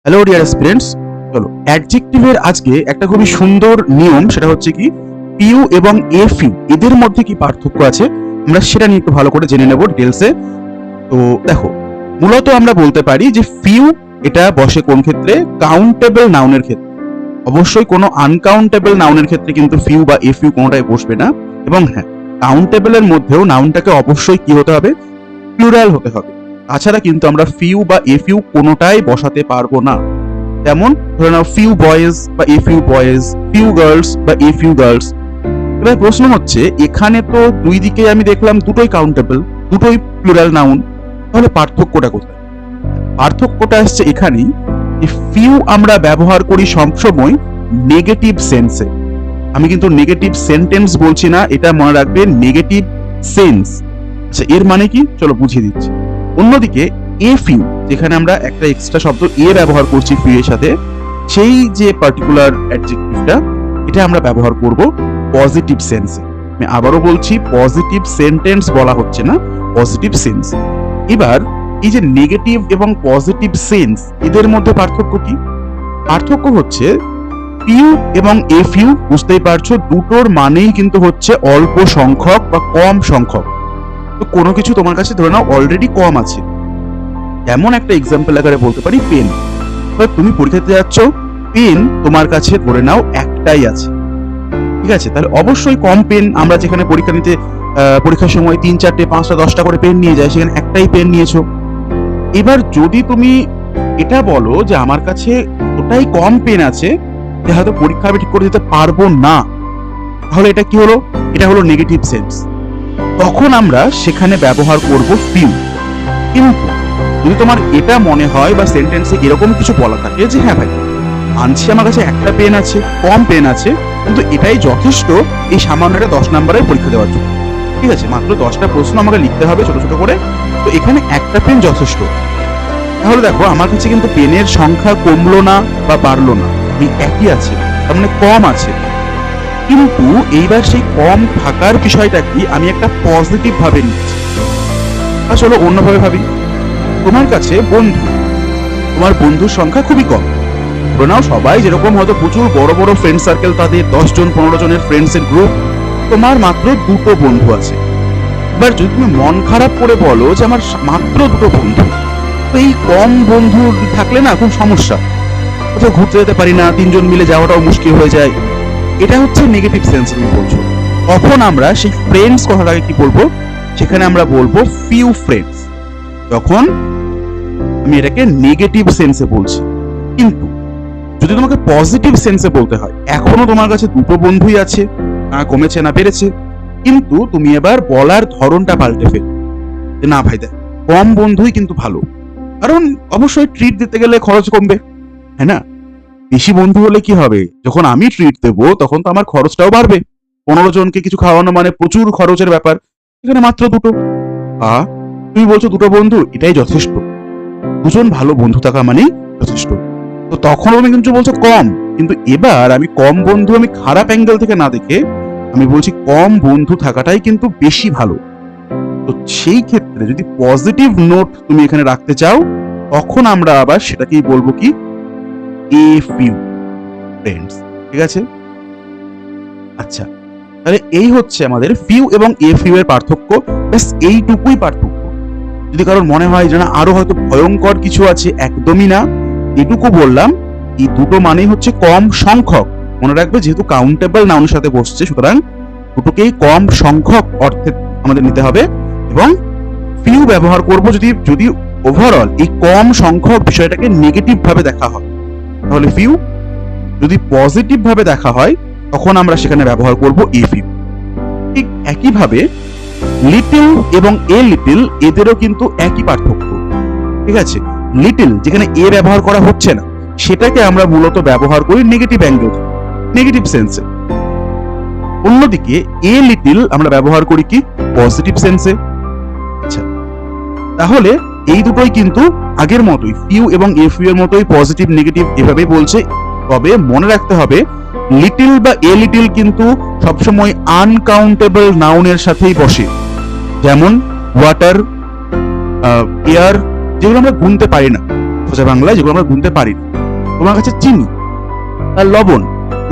Hello dear students, চলো অ্যাডজেক্টিভের আজকে একটা খুবই সুন্দর নিয়ম, সেটা হচ্ছে কি পিউ এবং এফইউ এদের মধ্যে কি পার্থক্য আছে আমরা সেটা নিয়ে একটু ভালো করে জেনে নেব ডিটেলসে। তো দেখো, মূলত আমরা বলতে পারি যে ফিউ এটা বসে কোন ক্ষেত্রে? কাউন্টেবল নাউনের ক্ষেত্রে। অবশ্যই কোনো আনকাউন্টেবল নাউনের ক্ষেত্রে কিন্তু ফিউ বা এফইউ কোনোটাই বসবে না। এবং হ্যাঁ, কাউন্টেবলের মধ্যেও নাউনটাকে অবশ্যই কি হতে হবে? প্লুরাল হতে হবে। তাছাড়া কিন্তু আমরা ফিউ বা এফইউ কোনোটাই বসাতে পারবো না। যেমন ধরে নাও ফিউ বয়েজ বা এফইউ বয়েজ, ফিউ গার্লস বা এফইউ গার্লস। এবার প্রশ্ন হচ্ছে, এখানে তো দুই দিকে আমি দেখলাম দুটোই কাউন্টেবল, দুটোই প্লুরাল নাউন, তাহলে পার্থক্যটা কোথায়? পার্থক্যটা আসছে এখানেই যে ফিউ আমরা ব্যবহার করি সবসময় নেগেটিভ সেন্সে। আমি কিন্তু নেগেটিভ সেন্টেন্স বলছি না, এটা মনে রাখবে, নেগেটিভ সেন্স। আচ্ছা, এর মানে কি? চলো বুঝিয়ে দিচ্ছি। অন্যদিকে এ ফিউ, যেখানে আমরা একটা এক্সট্রা শব্দ এ ব্যবহার করছি ফিউ এর সাথে, সেই যে পার্টিকুলার অ্যাডজেক্টিভটা, এটা আমরা ব্যবহার করব পজিটিভ সেন্সে। আমি আবারও বলছি, পজিটিভ সেন্টেন্স বলা হচ্ছে না, পজিটিভ সেন্স। এবার এই যে নেগেটিভ এবং পজিটিভ সেন্স, এদের মধ্যে পার্থক্য কি? পার্থক্য হচ্ছে পিউ এবং এফইউ, বুঝতেই পারছো, দুটোর মানেই কিন্তু হচ্ছে অল্প সংখ্যক বা কম সংখ্যক। তো কোনো কিছু তোমার কাছে ধরে নাও অলরেডি কম আছে, যেমন একটা এক্সাম্পল আকারে বলতে পারি পেন। এবার তুমি পরীক্ষাতে যাচ্ছ, পেন তোমার কাছে ধরে নাও একটাই আছে, ঠিক আছে? তাহলে অবশ্যই কম পেন। আমরা যেখানে পরীক্ষা নিতে পরীক্ষার সময় 3, 4, 5, 10টা করে পেন নিয়ে যায়, সেখানে একটাই পেন নিয়েছো। এবার যদি তুমি এটা বলো যে আমার কাছে ওটাই কম পেন আছে, যে হয়তো পরীক্ষা আমি ঠিক করে দিতে পারবো না, তাহলে এটা কি হলো? এটা হলো নেগেটিভ সেন্স। তখন আমরা সেখানে ব্যবহার করব ফিউ। কিন্তু যদি তোমার এটা মনে হয় বা সেন্টেন্সে এরকম কিছু বলা থাকে যে হ্যাঁ ভাই, মানছি আমার কাছে একটা পেন আছে, কম পেন আছে, কিন্তু এটাই যথেষ্ট এই সামান্য একটা 10 নম্বরের পরীক্ষা দেওয়ার জন্য, ঠিক আছে? মাত্র 10টা প্রশ্ন আমাকে লিখতে হবে ছোট ছোট করে, তো এখানে একটা পেন যথেষ্ট। তাহলে দেখো, আমার কাছে কিন্তু পেনের সংখ্যা কমলো না বা বাড়লো না, এই একই আছে, তার মানে কম আছে। কিন্তু এইবার সেই কম থাকার বিষয়টা কি আমি একটা পজিটিভ ভাবে নিচ্ছি। আসলে অন্যভাবে ভাবি, তোমার কাছে বন্ধু, তোমার বন্ধুর সংখ্যা খুবই কম। ধরে নাও সবাই যেরকম হয়তো প্রচুর বড় বড় ফ্রেন্ড সার্কেল, তাদের 10 জন 15 জনের ফ্রেন্ডসের গ্রুপ, তোমার মাত্র দুটো বন্ধু আছে। এবার যদি তুমি মন খারাপ করে বলো যে আমার মাত্র দুটো বন্ধু, তো এই কম বন্ধু থাকলে না খুব সমস্যা, কোথাও ঘুরতে যেতে পারি না, 3 জন মিলে যাওয়াটাও মুশকিল হয়ে যায়। এটা হচ্ছে নেগেটিভ সেন্স তুমি বলছো। তখন আমরা সেই ফ্রেন্ডস কথাটাকে কি বলবো? সেখানে আমরা বলবো ফিউ ফ্রেন্ডস। যখন আমি এটাকে নেগেটিভ সেন্সে বলছি। কিন্তু যদি তোমাকে পজিটিভ সেন্সে বলতে হয়, এখনো তোমার কাছে দুটো বন্ধুই আছে, না কমেছে না বেড়েছে, কিন্তু তুমি এবার বলার ধরনটা পাল্টে ফেল, যে না ভাই দেখ, কম বন্ধুই কিন্তু ভালো, কারণ অবশ্যই ট্রিট দিতে গেলে খরচ কমবে, হ্যাঁ না? বেশি বন্ধু হলে কি হবে? যখন আমি ট্রিট দেবো তখন তো আমার খরচটাও বাড়বে। 15 জনকে কিছু খাওয়ানো মানে প্রচুর খরচের ব্যাপার, এখানে মাত্র দুটো। তুমি বলছো দুটো বন্ধু, এটাই যথেষ্ট। দুজন ভালো বন্ধু থাকা মানেই যথেষ্ট। তো তখন আমি কিন্তু বলছো কম, কিন্তু এবার আমি কম বন্ধু আমি খারাপ অ্যাঙ্গেল থেকে না দেখে আমি বলছি কম বন্ধু থাকাটাই কিন্তু বেশি ভালো। তো সেই ক্ষেত্রে যদি পজিটিভ নোট তুমি এখানে রাখতে চাও, তখন আমরা আবার সেটাকেই বলবো কি এ ফিউ ফ্রেন্ডস, ঠিক আছে? আচ্ছা, তাহলে এই হচ্ছে আমাদের ফিউ এবং এ ফিউ এর পার্থক্য। ব্যাস এইটুকুই পার্থক্য। যদি কারোর মনে হয় যে না আরো হয়তো ভয়ঙ্কর কিছু আছে, একদমই না, এটুকু বললাম। এই দুটো মানেই হচ্ছে কম সংখ্যক। মনে রাখবে, যেহেতু কাউন্টেবল নাউনের সাথে বসছে, সুতরাং দুটোকেই কম সংখ্যক অর্থে আমাদের নিতে হবে। এবং ফিউ ব্যবহার করব যদি ওভারঅল এই কম সংখ্যক বিষয়টাকে নেগেটিভ ভাবে দেখা হয়, তাহলে ফিউ। যদি পজিটিভ ভাবে দেখা হয়, তখন আমরা সেখানে ব্যবহার করব এ ফিউ। ঠিক একইভাবে লিটল এবং এ লিটল, এদেরও কিন্তু একই পার্থক্য, ঠিক আছে? লিটল যেখানে এ ব্যবহার করা হচ্ছে না, সেটাকে আমরা মূলত ব্যবহার করি নেগেটিভ অ্যাঙ্গেল, নেগেটিভ সেন্সে। অন্যদিকে এ লিটল আমরা ব্যবহার করি কি পজিটিভ সেন্সে। আচ্ছা, তাহলে এই দুটোই কিন্তু আগের মতোই, ফিউ এবং এ ফিউ এর মতোই পজিটিভ নেগেটিভ এভাবেই বলছে। তবে মনে রাখতে হবে, লিটল বা এ লিটল কিন্তু সবসময় আনকাউন্টেবল নাউনের সাথেই বসে, যেমন ওয়াটার, এয়ার, যেগুলো আমরা গুনতে পারি না। সোজা বাংলায়, যেগুলো আমরা গুনতে পারি না। তোমার কাছে চিনি আর লবণ,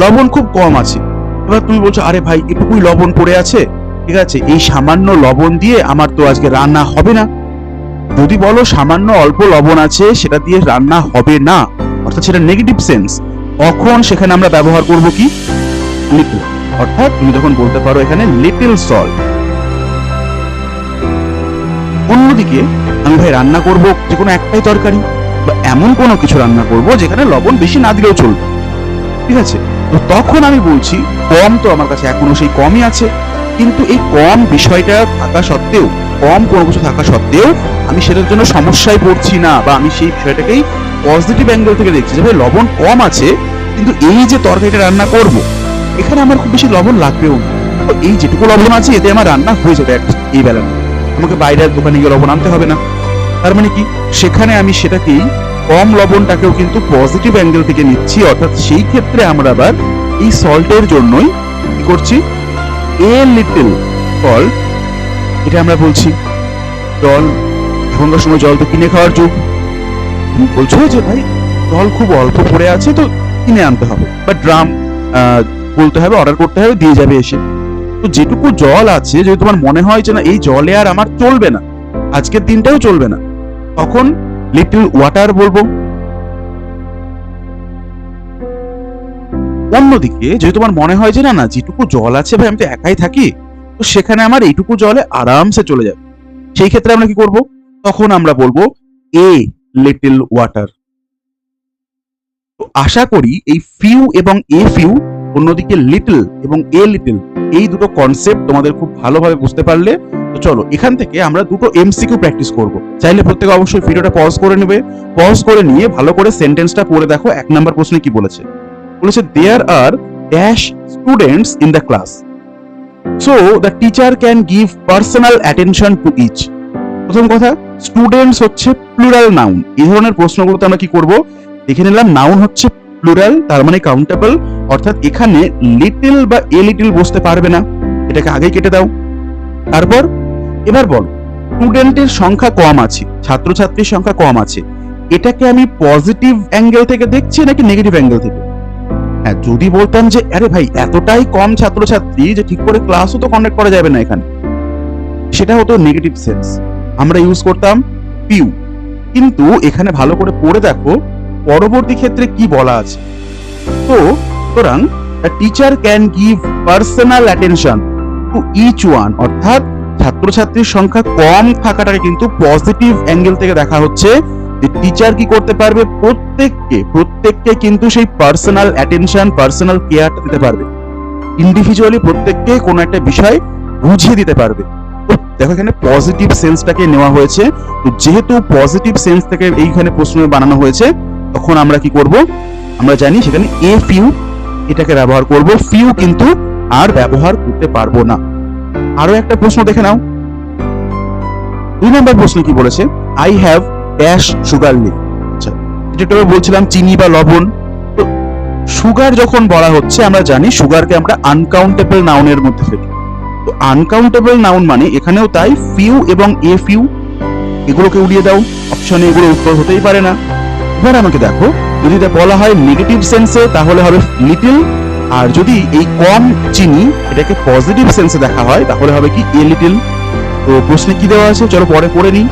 লবণ খুব কম আছে। এবার তুমি বলছো আরে ভাই এটুকুই লবণ পড়ে আছে, ঠিক আছে, এই সামান্য লবণ দিয়ে আমার তো আজকে রান্না হবে না। যদি বলো সামান্য অল্প লবণ আছে সেটা দিয়ে রান্না হবে না, অর্থাৎ সেটা নেগেটিভ সেন্স, তখন সেখানে আমরা ব্যবহার করব কি লিটল। অর্থাৎ তুমি যখন বলতে পারো এখানে লিটল সল্ট। অন্যদিকে আমি ভাই রান্না করব যে কোনো একটাই তরকারি বা এমন কোনো কিছু রান্না করব যেখানে লবণ বেশি না দিলেও চলবে, ঠিক আছে, তো তখন আমি বলছি কম তো আমার কাছে এখনো সেই কমই আছে, কিন্তু এই কম বিষয়টা থাকা সত্ত্বেও, কম কোনো কিছু থাকা সত্ত্বেও আমি সেটার জন্য সমস্যায় পড়ছি না, বা আমি সেই বিষয়টাকেই পজিটিভ অ্যাঙ্গেল থেকে দেখছি যে ভাই লবণ কম আছে, কিন্তু এই যে তরকারিটা রান্না করব এখানে আমার খুব বেশি লবণ লাগবেও না, তো এই যেটুকু লবণ আছে এতে আমার রান্না হয়ে যাবে এই বেলা, আমাকে বাইরের দোকানে গিয়ে লবণ আনতে হবে না। তার মানে কি সেখানে আমি সেটাকেই কম লবণটাকেও কিন্তু পজিটিভ অ্যাঙ্গেল থেকে নিচ্ছি, অর্থাৎ সেই ক্ষেত্রে আমরা আবার এই সল্টের জন্যই কি করছি, এ লিটল সল্ট, এটা আমরা বলছি। জল, এখনকার সময় জল তো কিনে খাওয়ার যুগ, তুমি বলছো যে ভাই জল খুব অল্প পড়ে আছে তো কিনে আনতে হবে, বা ড্রাম বলতে হবে, অর্ডার করতে হবে, দিয়ে যাবে এসে। তো যেটুকু জল আছে, যদি তোমার মনে হয় যে না এই জলে আর আমার চলবে না, আজকের দিনটাও চলবে না, তখন লিটল ওয়াটার বলবো। অন্যদিকে যদি তোমার মনে হয় যে না না যেটুকু জল আছে ভাই আমি তো একাই থাকি, তো সেখানে আমার এইটুকু জলে আরামসে চলে যাবে, সেই ক্ষেত্রে আমরা কি করব, তখন আমরা বলবো এ লিটল ওয়াটার। তো আশা করি এই ফিউ এবং এ ফিউ, অন্যদিকে লিটল এবং এ লিটল, এই দুটো কনসেপ্ট তোমাদের খুব ভালোভাবে বুঝতে পারলে। তো চলো এখান থেকে আমরা দুটো এমসিকিউ প্র্যাকটিস করব। চাইলে প্রত্যেকে অবশ্যই ভিডিওটা পজ করে নেবে, পজ করে নিয়ে ভালো করে সেন্টেন্সটা পড়ে দেখো। 1 নাম্বার প্রশ্নে কি বলেছে, বলেছে there are dash students in the class, so the teacher can give personal attention to each. প্রথম কথা, স্টুডেন্টস হচ্ছে প্লুরাল নাউন, এই ধরনের প্রশ্নগুলোতে আমরা কি করব, দেখে নিলাম নাউন হচ্ছে প্লুরাল, তার মানে কাউন্টেবল, অর্থাৎ এখানে লিটল বা এ লিটল বসতে পারবে না, এটাকে আগেই কেটে দাও। তারপর এবার বল স্টুডেন্টের সংখ্যা কম আছে, ছাত্রছাত্রীর সংখ্যা কম আছে, এটাকে আমি পজিটিভ অ্যাঙ্গেল থেকে দেখছি নাকি নেগেটিভ অ্যাঙ্গেল থেকে? হ্যাঁ, যদি বলতাম যে আরে ভাই এতটাই কম ছাত্রছাত্রী যে ঠিক করে ক্লাসও তো কন্ডাক্ট করা যাবে না এখানে, সেটা হতো নেগেটিভ সেন্স, আমরা ইউজ করতাম পিউ। কিন্তু এখানে ভালো করে পড়ে দেখো পরবর্তী ক্ষেত্রে কি বলা আছে। তো সুতরাং the teacher can give personal attention to each one, অর্থাৎ ছাত্রছাত্রীর সংখ্যা কম থাকাটাকে কিন্তু পজিটিভ অ্যাঙ্গেল থেকে দেখা হচ্ছে, যে টিচার কি করতে পারবে, প্রত্যেককে কিন্তু সেই পার্সোনাল অ্যাটেনশন, পার্সোনাল কেয়ারটা দিতে পারবে, ইন্ডিভিজুয়ালি প্রত্যেককে কোনো একটা বিষয় বুঝিয়ে দিতে পারবে। তো দেখো এখানে পজিটিভ সেন্সটাকে নেওয়া হয়েছে, তো যেহেতু পজিটিভ সেন্স থেকে এইখানে প্রশ্ন বানানো হয়েছে, তখন আমরা কি করব, আমরা জানি সেখানে এ ফিউ এটাকে ব্যবহার করব, ফিউ কিন্তু আর ব্যবহার করতে পারবো না। আরো একটা প্রশ্ন দেখে নাও, 2 নম্বর প্রশ্ন কি বলেছে, I have dash sugar leave. আচ্ছা, যেটা বলছিলাম চিনি বা লবণ, তো সুগার যখন বলা হচ্ছে আমরা জানি সুগারকে আমরা আনকাউন্টেবল নাউনের মধ্যে ফেলি, তো আনকাউন্টেবল নাউন মানে এখানেও তাই ফিউ এবং এ ফিউ এগুলোকে উড়িয়ে দাও, অপশনে এগুলো উত্তর হতেই পারে না। এবার আমাকে দেখো, যদি এটা বলা হয় নেগেটিভ সেন্সে তাহলে হবে লিটল, আর যদি এই কম চিনি এটাকে পজিটিভ সেন্সে দেখা হয় তাহলে হবে কি এ লিটল। তো প্রশ্নে কি দেওয়া আছে চলো পরে পড়ে নিই।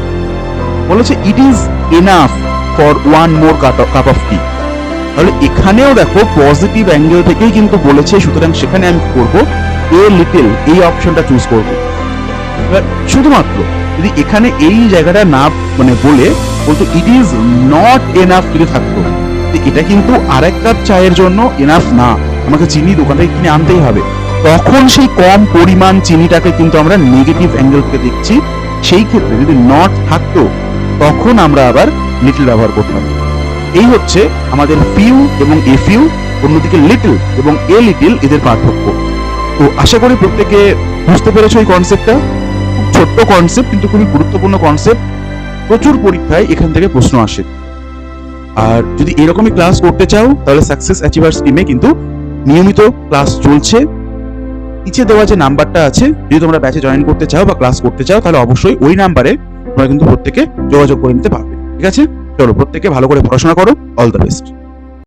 বলেছে it is enough for one more cup of tea, তাহলে এখানেও দেখো পজিটিভ অ্যাঙ্গেল থেকেই কিন্তু বলেছে, সুতরাং সেখানে আমি করব এ লিটল, এই অপশনটা চুজ করব। এবার শুধুমাত্র যদি এখানে এই জায়গাটা না মানে বলে বলতো ইট ইজ নট এনাফ যদি থাকতো, এটা কিন্তু আরেক কাপ চায়ের জন্য এনাফ না, আমাকে চিনি দোকান থেকে কিনে আনতেই হবে, তখন সেই কম পরিমাণ চিনিটাকে কিন্তু আমরা নেগেটিভ অ্যাঙ্গেল থেকে দেখছি। সেই ক্ষেত্রে যদি নট থাকতো তখন আমরা আবার লিটল ব্যবহার করতাম। এই হচ্ছে আমাদের ফিউ এবং এ ফিউ, অন্যদিকে লিটল এবং এ লিটল এদের পার্থক্য। তো আশা করি প্রত্যেকে বুঝতে পেরেছো এই কনসেপ্টটা। খুব ছোট্ট কনসেপ্ট কিন্তু খুবই গুরুত্বপূর্ণ কনসেপ্ট, প্রচুর পরীক্ষায় এখান থেকে প্রশ্ন আসে। আর যদি এরকমই ক্লাস করতে চাও তাহলে সাকসেস অ্যাচিভার্স টিমে কিন্তু নিয়মিত ক্লাস চলছে, নিচে দেওয়া যে নাম্বারটা আছে, যদি তোমরা ব্যাচে জয়েন করতে চাও বা ক্লাস করতে চাও তাহলে অবশ্যই ওই নাম্বারে তোমরা কিন্তু প্রত্যেকে যোগাযোগ করে নিতে পারবে। ঠিক আছে। চলো প্রত্যেকে ভালো করে পড়াশোনা করো, অল দ্য বেস্ট।